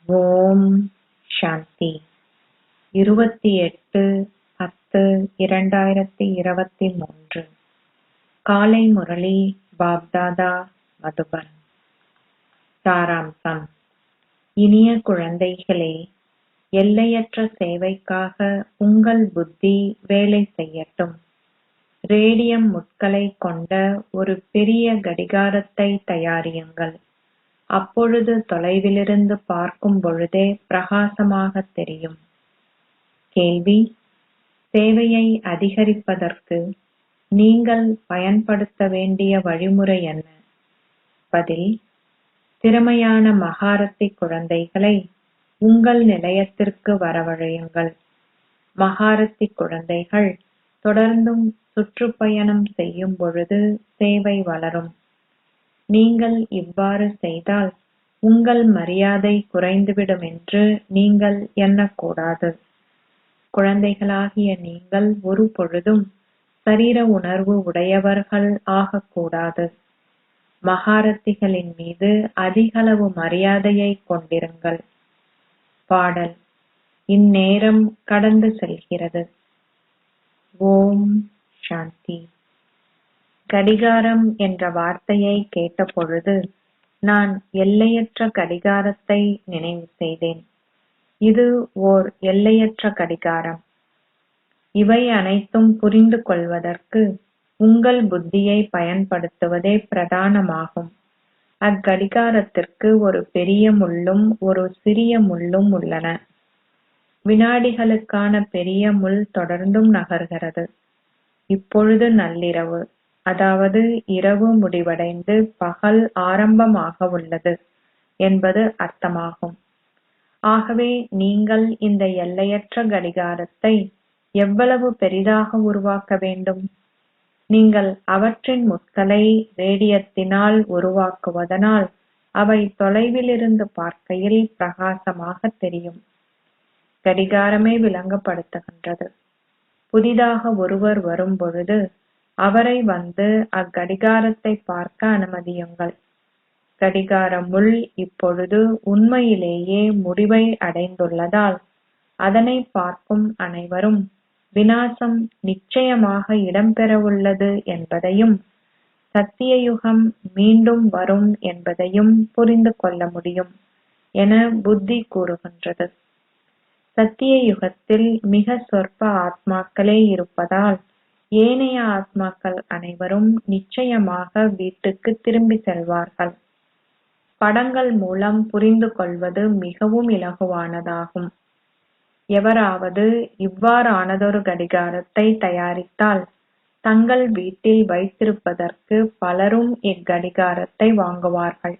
ஓம் சாந்தி. 28/10/2023 காலை முரளி பாப்தாதா மதுபன். சாராம்சம். இனிய குழந்தைகளே, எல்லையற்ற சேவைக்காக உங்கள் புத்தி வேலை செய்யட்டும். ரேடியம் முட்களை கொண்ட ஒரு பெரிய கடிகாரத்தை தயாரியுங்கள். அப்பொழுது தொலைவிலிருந்து பார்க்கும் பொழுதே பிரகாசமாக தெரியும். கேள்வி: சேவையை அதிகரிப்பதற்கு நீங்கள் பயன்படுத்த வேண்டிய வழிமுறை என்ன? பதில்: திறமையான மகாரத்தி குழந்தைகளை உங்கள் நிலையத்திற்கு வரவழையுங்கள். மகாரத்தி குழந்தைகள் தொடர்ந்தும் சுற்றுப்பயணம் செய்யும் பொழுது சேவை வளரும். நீங்கள் இவ்வாறு செய்தால் உங்கள் மரியாதை குறைந்துவிடும் என்று நீங்கள் எண்ணக்கூடாது. குழந்தைகளாகிய நீங்கள் ஒரு பொழுதும் சரீர உணர்வு உடையவர்கள் ஆகக்கூடாது. மகாரத்திகளின் மீது அதிகளவு மரியாதையை கொண்டிருங்கள். பாடல். இந்நேரம் கடந்து செல்கிறது. ஓம் சாந்தி. கடிகாரம் என்ற வார்த்தையை கேட்டபொழுது நான் எல்லையற்ற கடிகாரத்தை நினைவு செய்தேன். இது ஓர் எல்லையற்ற கடிகாரம். இவை அனைத்தும் புரிந்து கொள்வதற்கு உங்கள் புத்தியை பயன்படுத்துவதே பிரதானமாகும். அக்கடிகாரத்திற்கு ஒரு பெரிய முள்ளும் ஒரு சிறிய முள்ளும் உள்ளன. வினாடிகளுக்கான பெரிய முள் தொடர்ந்தும் நகர்கிறது. இப்பொழுது நள்ளிரவு, அதாவது இரவு முடிவடைந்து பகல் ஆரம்பமாக உள்ளது என்பது அர்த்தமாகும். ஆகவே நீங்கள் இந்த எல்லையற்ற கடிகாரத்தை எவ்வளவு பெரிதாக உருவாக்க வேண்டும்? நீங்கள் அவற்றின் முட்களை ரேடியத்தினால் உருவாக்குவதனால் அவை தொலைவிலிருந்து பார்க்கையில் பிரகாசமாக தெரியும். கடிகாரமே விளங்கப்படுத்துகின்றது. புதிதாக ஒருவர் வரும் பொழுது அவரை வந்து அக்கடிகாரத்தை பார்க்க அனுமதியுங்கள். கடிகார முள் இப்பொழுது உண்மையிலேயே முடிவை அடைந்துள்ளதால் அதனை பார்க்கும் அனைவரும் விநாசம் நிச்சயமாக இடம்பெறவுள்ளது என்பதையும் சத்தியயுகம் மீண்டும் வரும் என்பதையும் புரிந்து கொள்ள முடியும் என புத்தி கூறுகின்றது. சத்திய யுகத்தில் மிக சொற்ப ஆத்மாக்களே இருப்பதால் ஏனைய ஆத்மாக்கள் அனைவரும் நிச்சயமாக வீட்டுக்கு திரும்பி செல்வார்கள். படங்கள் மூலம் புரிந்து கொள்வது மிகவும் இலகுவானதாகும். எவராவது இவ்வாறானதொரு கடிகாரத்தை தயாரித்தால் தங்கள் வீட்டில் வைத்திருப்பதற்கு பலரும் இக்கடிகாரத்தை வாங்குவார்கள்.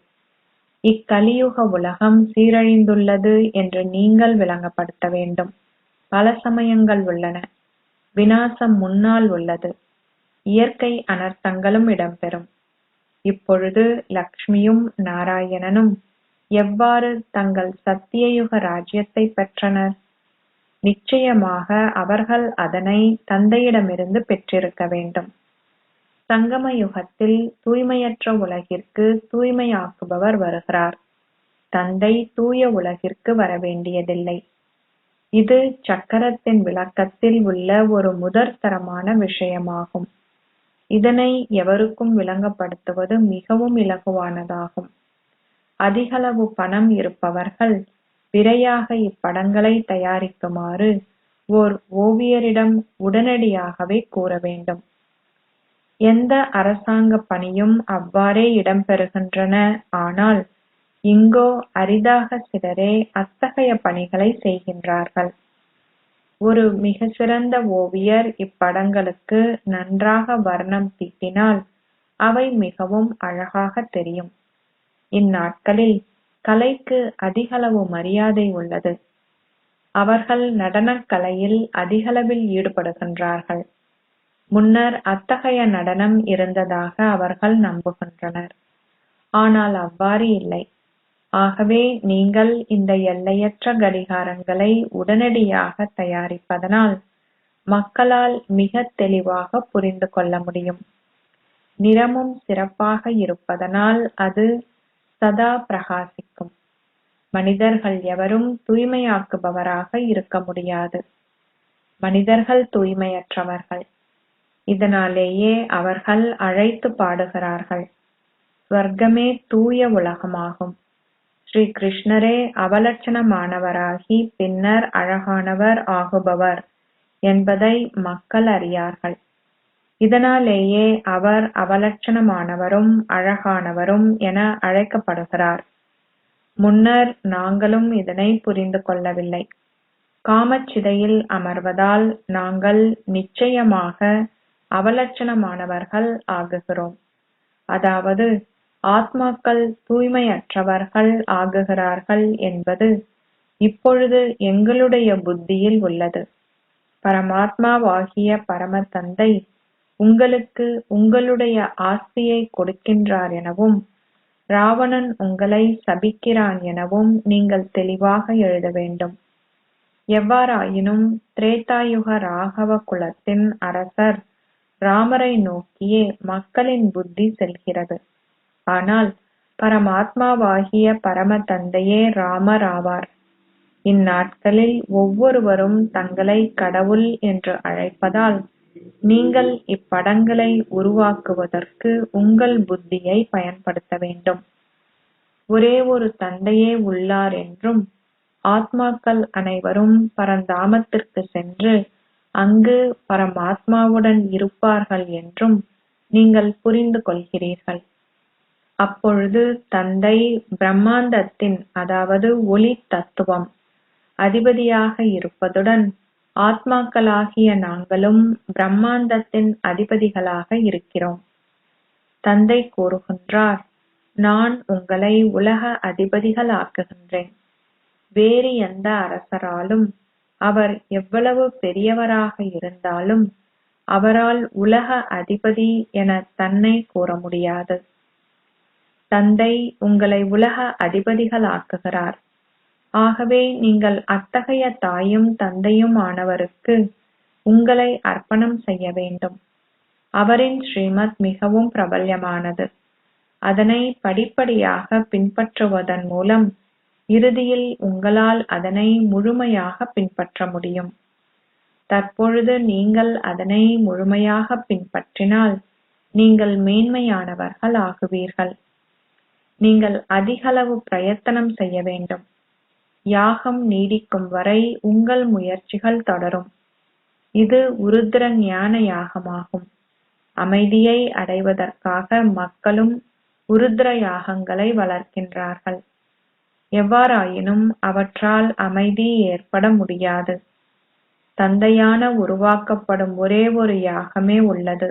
இக்கலியுக உலகம் சீரழிந்துள்ளது என்று நீங்கள் விளங்கப்படுத்த வேண்டும். பல சமயங்கள் உள்ளன. விநாசம் முன்னால் உள்ளது. இயற்கை அனர்த்தங்களும் இடம்பெறும். இப்பொழுது லக்ஷ்மியும் நாராயணனும் எவ்வாறு தங்கள் சத்தியயுக ராஜ்யத்தை பெற்றனர்? நிச்சயமாக அவர்கள் அதனை தந்தையிடமிருந்து பெற்றிருக்க வேண்டும். சங்கம யுகத்தில் தூய்மையற்ற உலகிற்கு தூய்மையாக்குபவர் வருகிறார். தந்தை தூய உலகிற்கு வரவேண்டியதில்லை. இது சக்கரத்தின் விளக்கத்தில் உள்ள ஒரு முதற்தரமான விஷயமாகும். இதனை எவருக்கும் விளங்கப்படுத்துவது மிகவும் இலகுவானதாகும். அதிகளவு பணம் இருப்பவர்கள் விரையாக இப்படங்களை தயாரிக்குமாறு ஓர் ஓவியரிடம் உடனடியாகவே கூற வேண்டும். எந்த அரசாங்க பணியும் அவ்வாறே இடம்பெறுகின்றன. ஆனால் இங்கோ அரிதாக சிலரே அத்தகைய பணிகளை செய்கின்றார்கள். ஒரு மிக சிறந்த ஓவியர் இப்படங்களுக்கு நன்றாக வர்ணம் தீட்டினால் அவை மிகவும் அழகாக தெரியும். இந்நாட்களில் கலைக்கு அதிகளவு மரியாதை உள்ளது. அவர்கள் நடனக் கலையில் அதிகளவில் ஈடுபடுகின்றார்கள். முன்னர் அத்தகைய நடனம் இருந்ததாக அவர்கள் நம்புகின்றனர். ஆனால் அவ்வாறு இல்லை. ஆகவே நீங்கள் இந்த எல்லையற்ற கடிகாரங்களை உடனடியாக தயாரிப்பதனால் மக்களால் மிக தெளிவாக புரிந்து கொள்ள முடியும். நிறமும் சிறப்பாக இருப்பதனால் அது சதா பிரகாசிக்கும். மனிதர்கள் எவரும் தூய்மையாக்குபவராக இருக்க முடியாது. மனிதர்கள் தூய்மையற்றவர்கள். இதனாலேயே அவர்கள் அழைத்து பாடுகிறார்கள், ஸ்வர்க்கமே தூய உலகமாகும். ஸ்ரீ கிருஷ்ணரே அவலட்சணமானவராகி பின்னர் அழகானவர் ஆகுபவர் என்பதை மக்கள் அறியார்கள். இதனாலேயே அவர் அவலட்சணமானவரும் அழகானவரும் என அழைக்கப்படுகிறார். முன்னர் நாங்களும் இதனை புரிந்து கொள்ளவில்லை. காமச்சிதையில் அமர்வதால் நாங்கள் நிச்சயமாக அவலட்சணமானவர்கள் ஆகுகிறோம். அதாவது ஆத்மாக்கள் தூய்மையற்றவர்கள் ஆகுகிறார்கள் என்பது இப்பொழுது எங்களுடைய புத்தியில் உள்ளது. பரமாத்மாவாகிய பரம தந்தை உங்களுக்கு உங்களுடைய ஆஸ்தியை கொடுக்கின்றார் எனவும் ராவணன் உங்களை சபிக்கிறான் எனவும் நீங்கள் தெளிவாக எழுத வேண்டும். எவ்வாறாயினும் திரேதாயுக ராகவ குலத்தின் அரசர் ராமரை நோக்கியே மக்களின் புத்தி செல்கிறது. ஆனால் பரமாத்மாவாகிய பரம தந்தையே ராமர் ஆவார். இந்நாட்களில் ஒவ்வொருவரும் தங்களை கடவுள் என்று அழைப்பதால் நீங்கள் இப்படங்களை உருவாக்குவதற்கு உங்கள் புத்தியை பயன்படுத்த வேண்டும். ஒரே ஒரு தந்தையே உள்ளார் என்றும் ஆத்மாக்கள் அனைவரும் பரந்தாமத்திற்கு சென்று அங்கு பரமாத்மாவுடன் இருப்பார்கள் என்றும் நீங்கள் புரிந்து கொள்கிறீர்கள். அப்பொழுது தந்தை பிரம்மாண்டத்தின் அதாவது ஒளி தத்துவம் அதிபதியாக இருப்பதுடன் ஆத்மாக்களாகிய நாங்களும் பிரம்மாண்டத்தின் அதிபதிகளாக இருக்கிறோம். தந்தை கூறுகின்றார், நான் உங்களை உலக அதிபதிகள் ஆக்குகின்றேன். வேறு எந்த அரசராலும் அவர் எவ்வளவு பெரியவராக இருந்தாலும் அவரால் உலக அதிபதி என தன்னை கூற முடியாது. தந்தை உங்களை உலக அதிபதிகள் ஆக்குகிறார். ஆகவே நீங்கள் அத்தகைய தாயும் தந்தையும் ஆனவருக்கு உங்களை அர்ப்பணம் செய்ய வேண்டும். அவரின் ஸ்ரீமத் மிகவும் பிரபல்யமானது. அதனை படிப்படியாக பின்பற்றுவதன் மூலம் இறுதியில் உங்களால் அதனை முழுமையாக பின்பற்ற முடியும். தற்பொழுது நீங்கள் அதனை முழுமையாக பின்பற்றினால் நீங்கள் மேன்மையானவர்கள் ஆகுவீர்கள். நீங்கள் அதிகளவு பிரயத்தனம் செய்ய வேண்டும். யாகம் நீடிக்கும் வரை உங்கள் முயற்சிகள் தொடரும். இது உருத்திர ஞான யாகமாகும். அமைதியை அடைவதற்காக மக்களும் உருத்திர யாகங்களை வளர்க்கின்றார்கள். எவ்வாறாயினும் அவற்றால் அமைதி ஏற்பட முடியாது. தந்தையான உருவாக்கப்படும் ஒரே ஒரு யாகமே உள்ளது.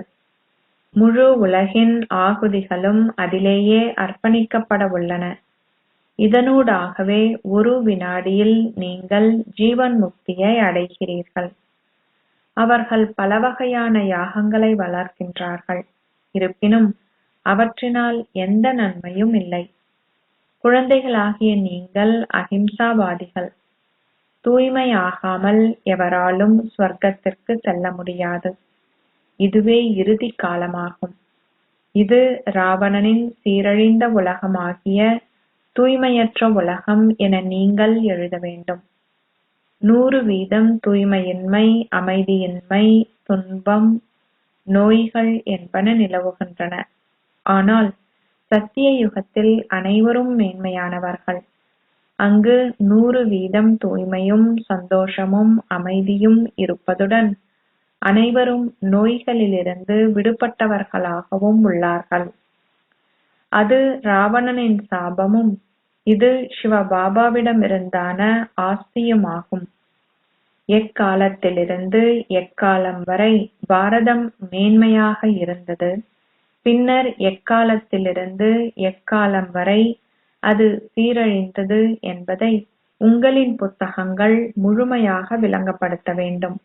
முழு உலகின் ஆகுதிகளும் அதிலேயே அர்ப்பணிக்கப்பட உள்ளன. இதனூடாகவே ஒரு வினாடியில் நீங்கள் ஜீவன் முக்தியை அடைகிறீர்கள். அவர்கள் பல வகையான யாகங்களை வளர்க்கின்றார்கள். இருப்பினும் அவற்றினால் எந்த நன்மையும் இல்லை. குழந்தைகளாகிய நீங்கள் அஹிம்சாவாதிகள். தூய்மையாகாமல் எவராலும் ஸ்வர்க்கத்திற்கு செல்ல முடியாது. இதுவே இறுதி காலமாகும். இது ராவணனின் சீரழிந்த உலகமாகிய தூய்மையற்ற உலகம் என நீங்கள் எழுத வேண்டும். 100% தூய்மையின்மை, அமைதியின்மை, துன்பம், நோய்கள் என்பன நிலவுகின்றன. ஆனால் சத்திய யுகத்தில் அனைவரும் மேன்மையானவர்கள். அங்கு 100% தூய்மையும் சந்தோஷமும் அமைதியும் இருப்பதுடன் அனைவரும் நோய்களிலிருந்து விடுபட்டவர்களாகவும் உள்ளார்கள். அது ராவணனின் சாபமும் இது சிவபாபாவிடமிருந்தான ஆஸ்தியுமாகும். எக்காலத்திலிருந்து எக்காலம் வரை பாரதம் மேன்மையாக இருந்தது. பின்னர் எக்காலத்திலிருந்து எக்காலம் வரை அது சீரழிந்தது என்பதை உங்களின் புத்தகங்கள் முழுமையாக விளங்கப்படுத்த வேண்டும்.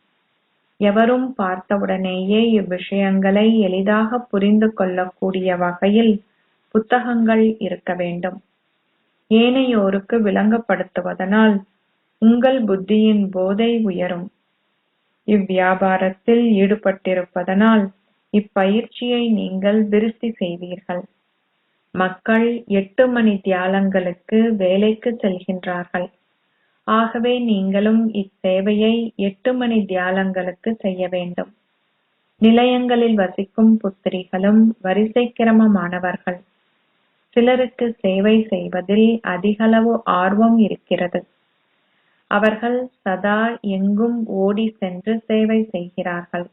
எவரும் பார்த்தவுடனேயே இவ்விஷயங்களை எளிதாக புரிந்து கொள்ளக்கூடிய வகையில் புத்தகங்கள் இருக்க வேண்டும். ஏனையோருக்கு விளங்கப்படுத்துவதனால் உங்கள் புத்தியின் போதை உயரும். இவ்வியாபாரத்தில் ஈடுபட்டிருப்பதனால் இப்பயிற்சியை நீங்கள் விருத்தி செய்வீர்கள். மக்கள் 8 மணி தியாலங்களுக்கு வேலைக்கு செல்கின்றார்கள். ஆகவே நீங்களும் இச்சேவையை 8 மணி தியாலங்களுக்கு செய்ய வேண்டும். நிலையங்களில் வசிக்கும் புத்திரிகளும் வரிசை கிரமமானவர்கள். சிலருக்கு சேவை செய்வதில் அதிகளவு ஆர்வம் இருக்கிறது. அவர்கள் சதா எங்கும் ஓடி சென்று சேவை செய்கிறார்கள்.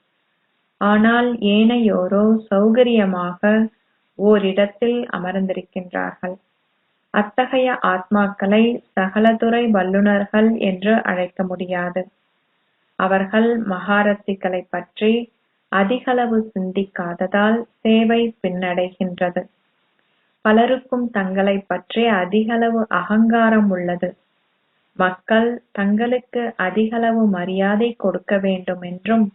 ஆனால் ஏனையோரோ சௌகரியமாக ஓரிடத்தில் அமர்ந்திருக்கின்றார்கள். அத்தகைய ஆத்மாக்களை சகலதுறை வல்லுநர்கள் என்று அழைக்க முடியாது. அவர்கள் மகாரத்திகளை பற்றி அதிகளவு சிந்திக்காததால் சேவை பின்னடைகின்றது. பலருக்கும் தங்களை பற்றி அதிகளவு அகங்காரம் உள்ளது. மக்கள் தங்களுக்கு அதிகளவு மரியாதை கொடுக்க வேண்டும் என்றும்,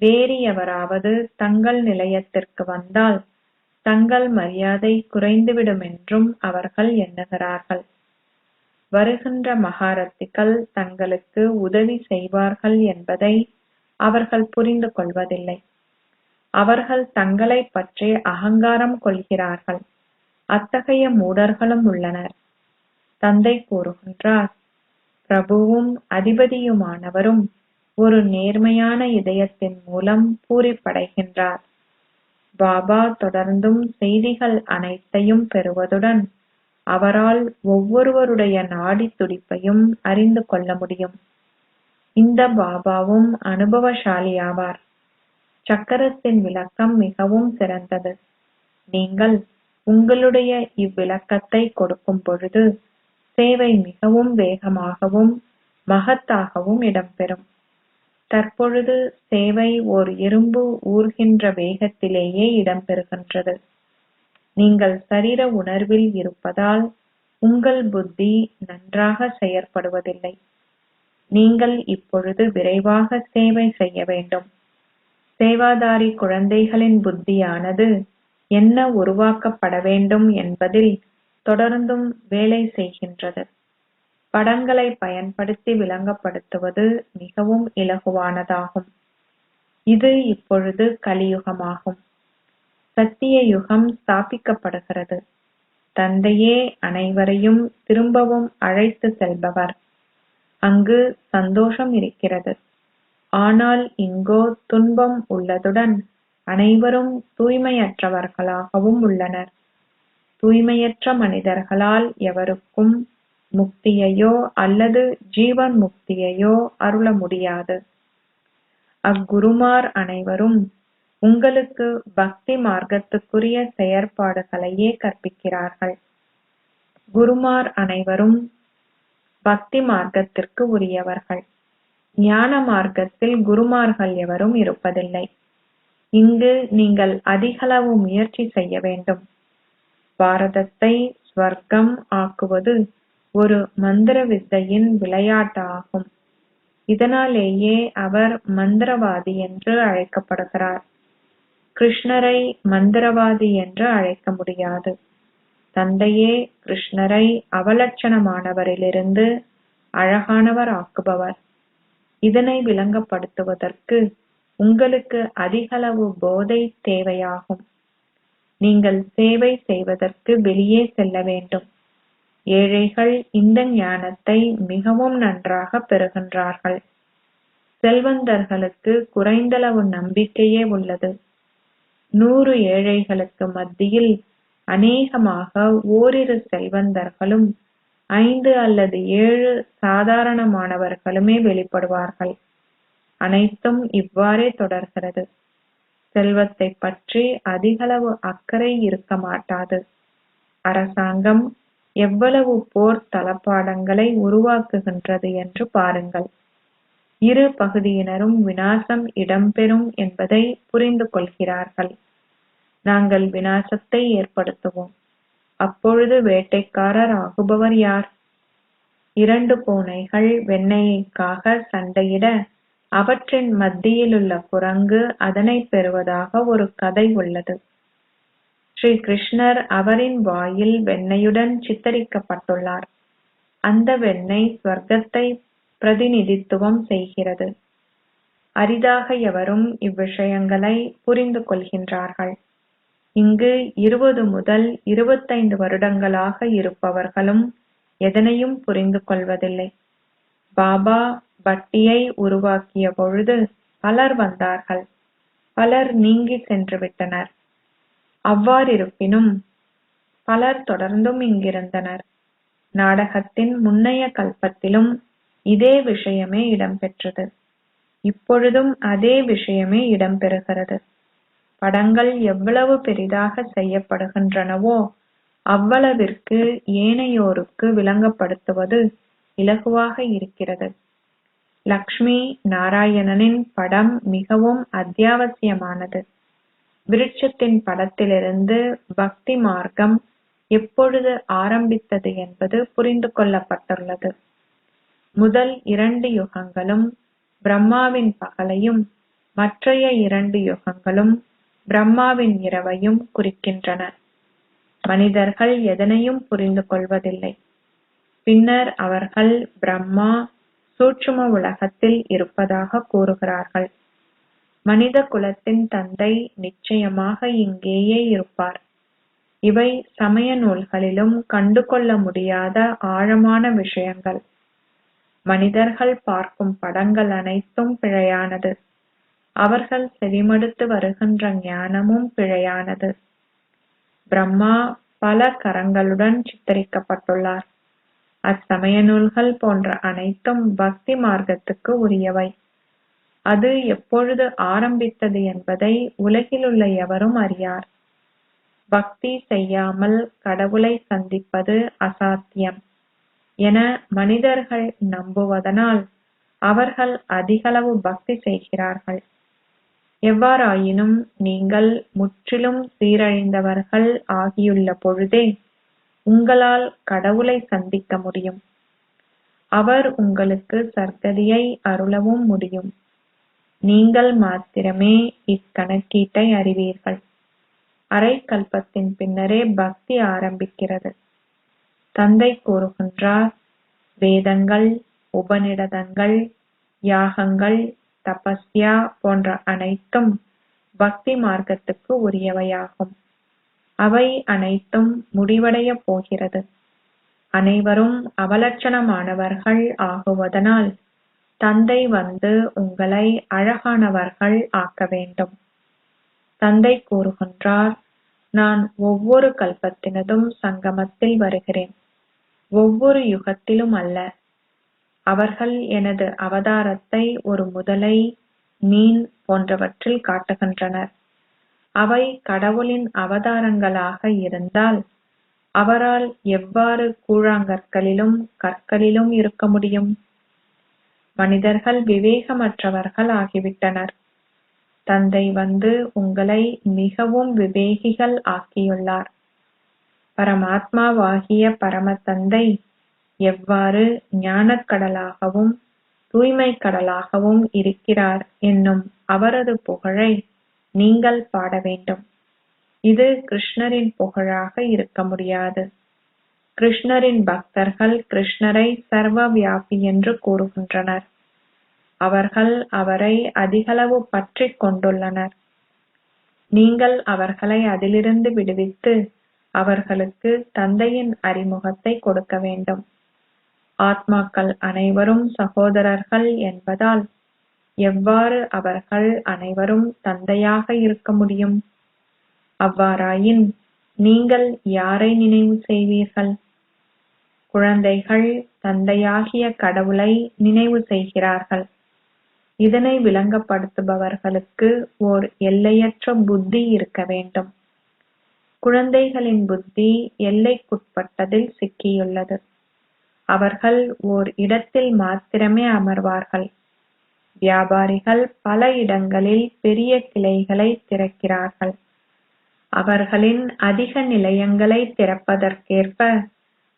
வேறு எவராவது தங்கள் நிலையத்திற்கு வந்தால் தங்கள் மரியாதை குறைந்துவிடும் என்றும் அவர்கள் எண்ணுகிறார்கள். வருகின்ற மகாரத்திகள் தங்களுக்கு உதவி செய்வார்கள் என்பதை அவர்கள் புரிந்து கொள்வதில்லை. அவர்கள் தங்களை பற்றி அகங்காரம் கொள்கிறார்கள். அத்தகைய மூடர்களும் உள்ளனர். தந்தை கூறுகின்றார், பிரபுவும் அதிபதியுமானவரும் ஒரு நேர்மையான இதயத்தின் மூலம் பூரிப்படைகின்றார். பாபா தொடர்ந்தும் செய்திகள் அனைத்தையும் பெறுவதுடன் அவரால் ஒவ்வொருவருடைய நாடி துடிப்பையும் அறிந்து கொள்ள முடியும். இந்த பாபாவும் அனுபவசாலியாவார். சக்கரத்தின் விளக்கம் மிகவும் சிறந்தது. நீங்கள் உங்களுடைய இவ்விளக்கத்தை கொடுக்கும் பொழுது சேவை மிகவும் வேகமாகவும் மகத்தாகவும் இடம்பெறும். தற்பொழுது சேவை ஓர் எறும்பு ஊர்கின்ற வேகத்திலேயே இடம்பெறுகின்றது. நீங்கள் சரீர உணர்வில் இருப்பதால் உங்கள் புத்தி நன்றாக செயற்படுவதில்லை. நீங்கள் இப்பொழுது விரைவாக சேவை செய்ய வேண்டும். சேவாதாரி குழந்தைகளின் புத்தியானது என்ன உருவாக்கப்பட வேண்டும் என்பதில் தொடர்ந்தும் வேலை செய்கின்றது. படங்களை பயன்படுத்தி விளங்கப்படுத்துவது மிகவும் இலகுவானதாகும். இது இப்பொழுது கலியுகமாகும். சத்திய யுகம் ஸ்தாபிக்கப்படுகிறது. தந்தையே அனைவரையும் திரும்பவும் அழைத்து செல்பவர். அங்கு சந்தோஷம் இருக்கிறது. ஆனால் இங்கோ துன்பம் உள்ளதுடன் அனைவரும் தூய்மையற்றவர்களாகவும் உள்ளனர். தூய்மையற்ற மனிதர்களால் எவருக்கும் முக்தியையோ அல்லது ஜீவன் முக்தியையோ அருள முடியாது. அக்குருமார் அனைவரும் உங்களுக்கு பக்தி மார்க்கத்துக்குரிய செயற்பாடுகளையே கற்பிக்கிறார்கள். குருமார் அனைவரும் பக்தி மார்க்கத்திற்கு உரியவர்கள். ஞான மார்க்கத்தில் குருமார்கள் எவரும் இருப்பதில்லை. இங்கு நீங்கள் அதிகளவு முயற்சி செய்ய வேண்டும். பாரதத்தை ஸ்வர்க்கம் ஆக்குவது ஒரு மந்திர வித்தையின் விளையாட்டு ஆகும். இதனாலேயே அவர் மந்திரவாதி என்று அழைக்கப்படுகிறார். கிருஷ்ணரை மந்திரவாதி என்று அழைக்க முடியாது. தந்தையே கிருஷ்ணரை அவலட்சணமானவரிலிருந்து அழகானவர் ஆக்குபவர். இதனை விளங்கப்படுத்துவதற்கு உங்களுக்கு அதிகளவு போதை தேவையாகும். நீங்கள் சேவை செய்வதற்கு வெளியே செல்ல வேண்டும். ஏழைகள் இந்த ஞானத்தை மிகவும் நன்றாக பெறுகின்றார்கள். செல்வந்தர்களுக்கு குறைந்தளவு நம்பிக்கையே உள்ளது. 100 ஏழைகளுக்கு மத்தியில் அநேகமாக ஓரிரு செல்வந்தர்களும் 5 அல்லது 7 சாதாரணமானவர்களுமே வெளிப்படுவார்கள். அனைத்தும் இவ்வாறே தொடர்கிறது. செல்வத்தை பற்றி அதிகளவு அக்கறை இருக்க மாட்டாது. அரசாங்கம் எவ்வளவு போர் தளபாடங்களை உருவாக்குகின்றது என்று பாருங்கள். இரு பகுதியினரும் விநாசம் இடம்பெறும் என்பதை புரிந்து கொள்கிறார்கள். நாங்கள் விநாசத்தை ஏற்படுத்துவோம். அப்பொழுது வேட்டைக்காரர் ஆகுபவர் யார்? 2 பூனைகள் வெண்ணெய்க்காக சண்டையிட அவற்றின் மத்தியிலுள்ள குரங்கு அதனை பெறுவதாக ஒரு கதை உள்ளது. ஸ்ரீ கிருஷ்ணர் அவரின் வாயில் வெண்ணெயுடன் சித்தரிக்கப்பட்டுள்ளார். அந்த வெண்ணெய் ஸ்வர்க்கத்தை பிரதிநிதித்துவம் செய்கிறது. அரிதாக எவரும் இவ்விஷயங்களை புரிந்து கொள்கின்றார்கள். இங்கு 20 முதல் 25 வருடங்களாக இருப்பவர்களும் எதனையும் புரிந்து கொள்வதில்லை. பாபா பட்டியை உருவாக்கிய பொழுது பலர் வந்தார்கள், பலர் நீங்கி சென்று விட்டனர். அவ்வாறிருப்பினும் பலர் தொடர்ந்தும் இங்கிருந்தனர். நாடகத்தின் முன்னைய கல்பத்திலும் இதே விஷயமே இடம்பெற்றது. இப்பொழுதும் அதே விஷயமே இடம்பெறுகிறது. படங்கள் எவ்வளவு பெரிதாக செய்யப்படுகின்றனவோ அவ்வளவிற்கு ஏனையோருக்கு விளங்கப்படுத்துவது இலகுவாக இருக்கிறது. லக்ஷ்மி நாராயணனின் படம் மிகவும் அத்தியாவசியமானது. விருட்சத்தின் படத்திலிருந்து பக்தி மார்க்கம் எப்பொழுது ஆரம்பித்தது என்பது புரிந்து கொள்ளப்பட்டுள்ளது. முதல் 2 யுகங்களும் பிரம்மாவின் பகலையும் மற்றைய 2 யுகங்களும் பிரம்மாவின் இரவையும் குறிக்கின்றன. மனிதர்கள் எதனையும் புரிந்து கொள்வதில்லை. பின்னர் அவர்கள் பிரம்மா சூட்சும உலகத்தில் இருப்பதாக கூறுகிறார்கள். மனித குலத்தின் தந்தை நிச்சயமாக இங்கேயே இருப்பார். இவை சமய நூல்களிலும் கண்டுகொள்ள முடியாத ஆழமான விஷயங்கள். மனிதர்கள் பார்க்கும் படங்கள் அனைத்தும் பிழையானது. அவர்கள் செவிமடுத்து வருகின்ற ஞானமும் பிழையானது. பிரம்மா பல கரங்களுடன் சித்தரிக்கப்பட்டுள்ளார். அச்சமய நூல்கள் போன்ற அனைத்தும் பக்தி மார்க்கத்துக்கு உரியவை. அது எப்பொழுது ஆரம்பித்தது என்பதை உலகிலுள்ள எவரும் அறியார். பக்தி செய்யாமல் கடவுளை சந்திப்பது அசாத்தியம் என மனிதர்கள் நம்புவதனால் அவர்கள் அதிகளவு பக்தி செய்கிறார்கள். எவ்வாறாயினும் நீங்கள் முற்றிலும் சீரழிந்தவர்கள் ஆகியுள்ள பொழுதே உங்களால் கடவுளை சந்திக்க முடியும். அவர் உங்களுக்கு சர்க்கதியை அருளவும் முடியும். நீங்கள் மாத்திரமே இக்கணக்கீட்டை அறிவீர்கள். அரை கல்பத்தின் பின்னரே பக்தி ஆரம்பிக்கிறது. தந்தை கூறுகின்றார், வேதங்கள், உபநிடதங்கள், யாகங்கள், தபஸ்யா போன்ற அனைத்தும் பக்தி மார்க்கத்துக்கு உரியவையாகும். அவை அனைத்தும் முடிவடைய போகிறது. அனைவரும் அவலட்சணமானவர்கள் ஆகுவதனால் தந்தை வந்து உங்களை அழகானவர்கள் ஆக்க வேண்டும். தந்தை கூறுகின்றார், நான் ஒவ்வொரு கல்பத்தினதும் சங்கமத்தில் வருகிறேன், ஒவ்வொரு யுகத்திலும் அல்ல. அவர்கள் எனது அவதாரத்தை ஒரு முதலை, மீன் போன்றவற்றில் காட்டுகின்றனர். அவை கடவுளின் அவதாரங்களாக இருந்தால் அவரால் எவ்வாறு கூழாங்கற்களிலும் கற்களிலும் இருக்க முடியும்? மனிதர்கள் விவேகமற்றவர்கள் ஆகிவிட்டனர். தந்தை வந்து உங்களை மிகவும் விவேகிகள் ஆக்கியுள்ளார். பரமாத்மாவாகிய பரம தந்தை எவ்வாறு ஞானக்கடலாகவும் தூய்மை கடலாகவும் இருக்கிறார் என்னும் அவரது புகழை நீங்கள் பாட வேண்டும். இது கிருஷ்ணரின் புகழாக இருக்க முடியாது. கிருஷ்ணரின் பக்தர்கள் கிருஷ்ணரை சர்வ வியாபி என்று கூறுகின்றனர். அவர்கள் அவரை அதிகளவு பற்றிக் கொண்டுள்ளனர். நீங்கள் அவர்களை அதிலிருந்து விடுவித்து அவர்களுக்கு தந்தையின் அறிமுகத்தை கொடுக்க வேண்டும். ஆத்மாக்கள் அனைவரும் சகோதரர்கள் என்பதால் எவ்வாறு அவர்கள் அனைவரும் தந்தையாக இருக்க முடியும்? அவ்வாறாயின் நீங்கள் யாரை நினைவு செய்வீர்கள்? குழந்தைகள் தந்தையாகிய கடவுளை நினைவு செய்கிறார்கள். இதனை விளங்கப்படுத்துபவர்களுக்கு ஓர் எல்லையற்ற புத்தி இருக்க வேண்டும். குழந்தைகளின் புத்தி எல்லைக்குட்பட்டதில் சிக்கியுள்ளது. அவர்கள் ஓர் இடத்தில் மாத்திரமே அமர்வார்கள். வியாபாரிகள் பல இடங்களில் பெரிய கிளைகளை திறக்கிறார்கள். அவர்களின் அதிக நிலையங்களை திறப்பதற்கேற்ப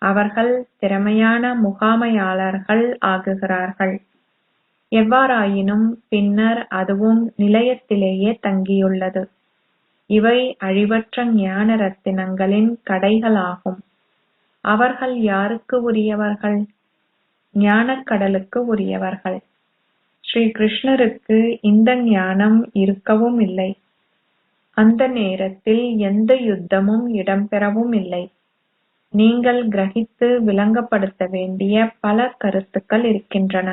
அவர்கள் திறமையான முகாமையாளர்கள் ஆகுகிறார்கள். எவ்வாறாயினும் பின்னர் அதுவும் நிலையத்திலேயே தங்கியுள்ளது. இவை அழிவற்ற ஞான ரத்தினங்களின் கடைகளாகும். அவர்கள் யாருக்கு உரியவர்கள்? ஞானக்கடலுக்கு உரியவர்கள். ஸ்ரீ கிருஷ்ணருக்கு இந்த ஞானம் இருக்கவும் இல்லை. அந்த நேரத்தில் எந்த யுத்தமும் இடம்பெறவும் இல்லை. நீங்கள் கிரகித்து விளங்கப்படுத்த வேண்டிய பல கருத்துக்கள் இருக்கின்றன.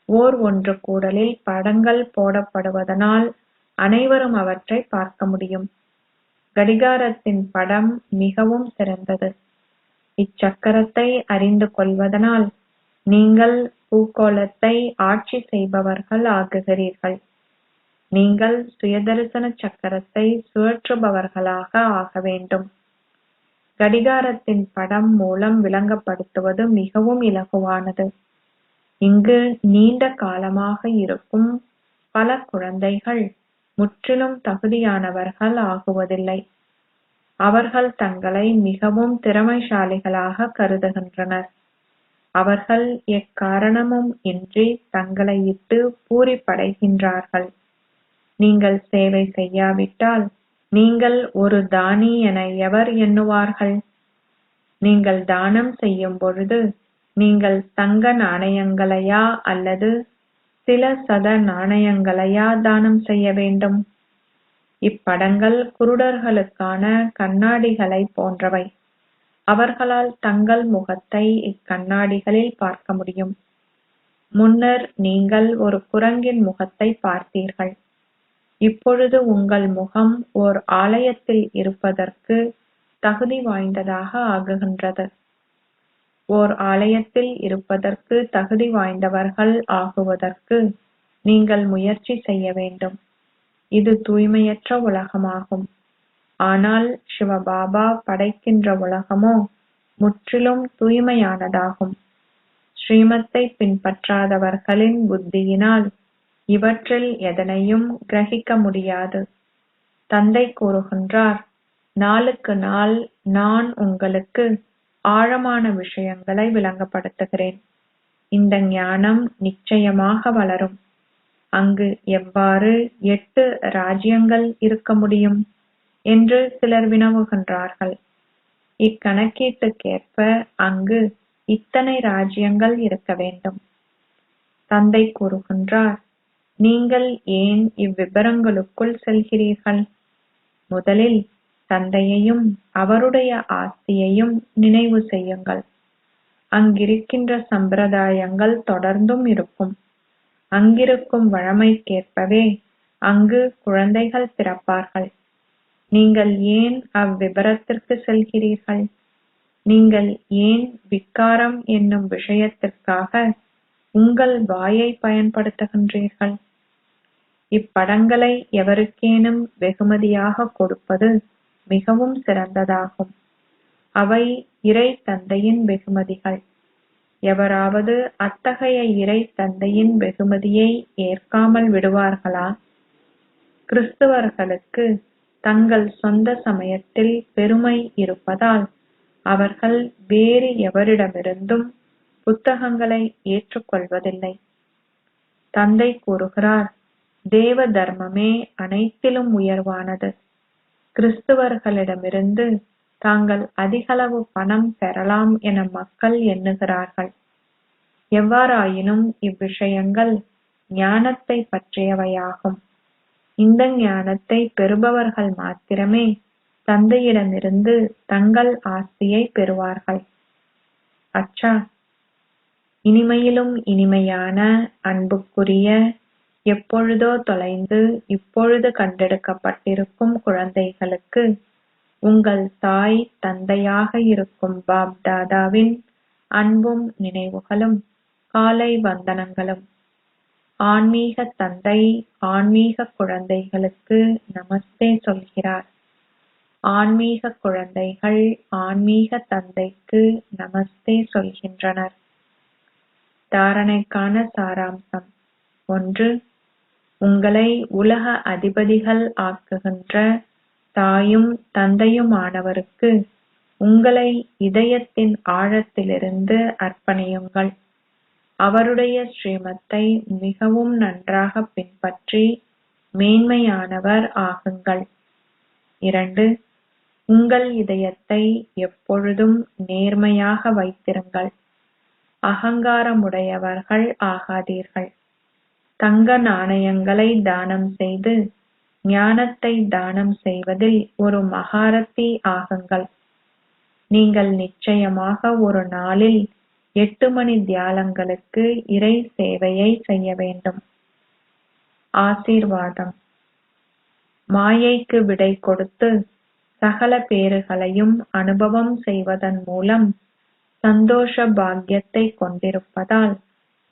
ஓர் ஒன்று கூடலில் படங்கள் போடப்படுவதனால் அனைவரும் அவற்றை பார்க்க முடியும். கடிகாரத்தின் படம் மிகவும் சிறந்தது. இச்சக்கரத்தை அறிந்து கொள்வதனால் நீங்கள் பூகோளத்தை ஆட்சி செய்பவர்கள் ஆகுகிறீர்கள். நீங்கள் சுயதரிசன சக்கரத்தை சுழற்றுபவர்களாக ஆக வேண்டும். கடிகாரத்தின் படம் மூலம் விளங்கப்படுத்துவது மிகவும் இலகுவானது. இங்கு நீண்ட காலமாக இருக்கும் பல குழந்தைகள் முற்றிலும் தகுதியானவர்கள் ஆகுவதில்லை. அவர்கள் தங்களை மிகவும் திறமைசாலிகளாக கருதுகின்றனர். அவர்கள் எக்காரணமும் இன்றி தங்களை இட்டு பூரிப்படைகின்றார்கள். நீங்கள் சேவை செய்யாவிட்டால் நீங்கள் ஒரு தானி என எவர் எண்ணுவார்கள்? நீங்கள் தானம் செய்யும் பொழுது நீங்கள் தங்க நாணயங்களையா அல்லது சில சத நாணயங்களையா தானம் செய்ய வேண்டும்? இப்படங்கள் குருடர்களுக்கான கண்ணாடிகளை போன்றவை. அவர்களால் தங்கள் முகத்தை இக்கண்ணாடிகளில் பார்க்க முடியும். முன்னர் நீங்கள் ஒரு குரங்கின் முகத்தை பார்த்தீர்கள். இப்பொழுது உங்கள் முகம் ஓர் ஆலயத்தில் இருப்பதற்கு தகுதி வாய்ந்ததாக ஆகுகின்றது. ஓர் ஆலயத்தில் இருப்பதற்கு தகுதி வாய்ந்தவர்கள் ஆகுவதற்கு நீங்கள் முயற்சி செய்ய வேண்டும். இது தூய்மையற்ற உலகமாகும். ஆனால் சிவபாபா படைக்கின்ற உலகமோ முற்றிலும் தூய்மையானதாகும். ஸ்ரீமத்தை பின்பற்றாதவர்களின் புத்தியினால் இவற்றில் எதனையும் கிரகிக்க முடியாது. தந்தை கூறுகின்றார், நாளுக்கு நாள் நான் உங்களுக்கு ஆழமான விஷயங்களை விளங்கப்படுத்துகிறேன். இந்த ஞானம் நிச்சயமாக வளரும். அங்கு எவ்வாறு 8 ராஜ்யங்கள் இருக்க முடியும் என்று சிலர் வினவுகின்றார்கள். இக்கணக்கீட்டுக்கேற்ப அங்கு இத்தனை ராஜ்யங்கள் இருக்க வேண்டும். தந்தை கூறுகின்றார், நீங்கள் ஏன் இவ்விபரங்களுக்குள் செல்கிறீர்கள்? முதலில் தந்தையையும் அவருடைய ஆஸ்தியையும் நினைவு செய்யுங்கள். அங்கிருக்கின்ற சம்பிரதாயங்கள் தொடர்ந்தும் இருக்கும். அங்கிருக்கும் வழமைக்கேற்பவே அங்கு குழந்தைகள் பிறப்பார்கள். நீங்கள் ஏன் அவ்விபரத்திற்கு செல்கிறீர்கள்? நீங்கள் ஏன் விக்காரம் என்னும் விஷயத்திற்காக உங்கள் வாயை பயன்படுத்துகின்றீர்கள்? இப்படங்களை எவருக்கேனும் வெகுமதியாக கொடுப்பது மிகவும் சிறந்ததாகும். அவை இறை தந்தையின் வெகுமதிகள். எவராவது அத்தகைய இறை தந்தையின் வெகுமதியை ஏற்காமல் விடுவார்களா? கிறிஸ்துவர்களுக்கு தங்கள் சொந்த சமயத்தில் பெருமை இருப்பதால் அவர்கள் வேறு எவரிடமிருந்தும் புத்தகங்களை ஏற்றுக்கொள்வதில்லை. தந்தை கூறுகிறார், தேவ தர்மமே அனைத்திலும் உயர்வானது. கிறிஸ்துவர்களிடமிருந்து தாங்கள் அதிகளவு பணம் பெறலாம் என மக்கள் எண்ணுகிறார்கள். எவ்வாறாயினும் இவ்விஷயங்கள் ஞானத்தை பற்றியவையாகும். இந்த ஞானத்தை பெறுபவர்கள் மாத்திரமே தந்தையிடமிருந்து தங்கள் ஆஸ்தியை பெறுவார்கள். அச்சா, இனிமையிலும் இனிமையான அன்புக்குரிய, எப்பொழுதோ தொலைந்து இப்பொழுது கண்டெடுக்கப்பட்டிருக்கும் குழந்தைகளுக்கு உங்கள் தாய் தந்தையாக இருக்கும் பாப் தாதாவின் அன்பும் நினைவுகளும் காலை வந்தனங்களும். ஆன்மீக தந்தை ஆன்மீக குழந்தைகளுக்கு நமஸ்தே சொல்கிறார். ஆன்மீக குழந்தைகள் ஆன்மீக தந்தைக்கு நமஸ்தே சொல்கின்றனர். தாரணைக்கான சாராம்சம். 1. உங்களை உலக அதிபதிகள் ஆக்குகின்ற தாயும் தந்தையுமானவருக்கு உங்களை இதயத்தின் ஆழத்திலிருந்து அர்ப்பணியுங்கள். அவருடைய ஸ்ரீமத்தை மிகவும் நன்றாக பின்பற்றி மேன்மையானவர் ஆகுங்கள். 2. உங்கள் இதயத்தை எப்பொழுதும் நேர்மையாக வைத்திருங்கள். அகங்காரமுடையவர்கள் ஆகாதீர்கள். தங்க நாணயங்களை தானம் செய்து ஞானத்தை தானம் செய்வதில் ஒரு மகாரத்தி ஆகுங்கள். நீங்கள் நிச்சயமாக ஒரு நாளில் 8 மணி தியாலங்களுக்கு இறை சேவையை செய்ய வேண்டும். ஆசீர்வாதம். மாயைக்கு விடை கொடுத்து சகல பேறுகளையும் அனுபவம் செய்வதன் மூலம் சந்தோஷ பாக்கியத்தை கொண்டிருப்பதால்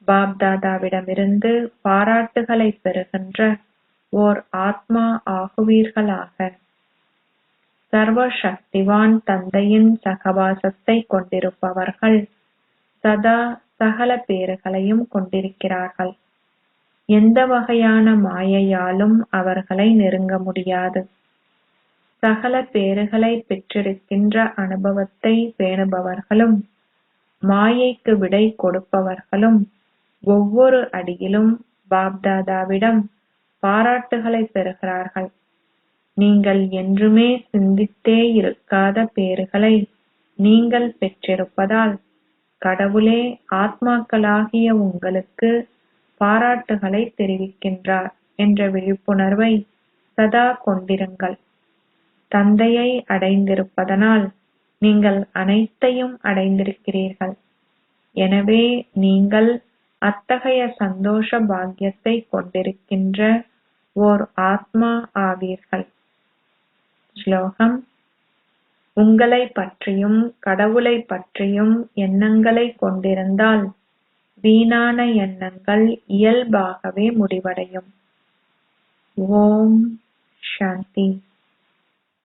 பாப்தாதாவிடமிருந்து பாராட்டுகளை பெறுகின்ற ஓர் ஆத்மா ஆகுவீர்களாக. சர்வ சக்திவான் தந்தையின் சகவாசத்தை கொண்டிருப்பவர்கள் சதா சகல பேறுகளையும் கொண்டிருக்கிறார்கள். எந்த வகையான மாயையாலும் அவர்களை நெருங்க முடியாது. சகல பேறுகளை பெற்றிருக்கின்ற அனுபவத்தை பேணுபவர்களும் மாயைக்கு விடை கொடுப்பவர்களும் ஒவ்வொரு அடியிலும் பாப்தாதாவிடம் பாராட்டுகளை பெறுகிறார்கள். நீங்கள் என்றுமே சிந்தித்தே இருக்காத பேறுகளை நீங்கள் பெற்றிருப்பதால் கடவுளே ஆத்மாக்களாகிய உங்களுக்கு பாராட்டுகளை தெரிவிக்கின்றார் என்ற விழிப்புணர்வை சதா கொண்டிருங்கள். தந்தையை அடைந்திருப்பதனால் நீங்கள் அனைத்தையும் அடைந்திருக்கிறீர்கள். எனவே நீங்கள் அத்தகைய சந்தோஷ பாக்கியத்தை கொண்டிருக்கின்ற ஓர் ஆத்மா ஆவீர்கள். ஸ்லோகம். உங்களை பற்றியும் கடவுளை பற்றியும் எண்ணங்களை கொண்டிருந்தால் வீணான எண்ணங்கள் இயல்பாகவே முடிவடையும். ஓம் சாந்தி.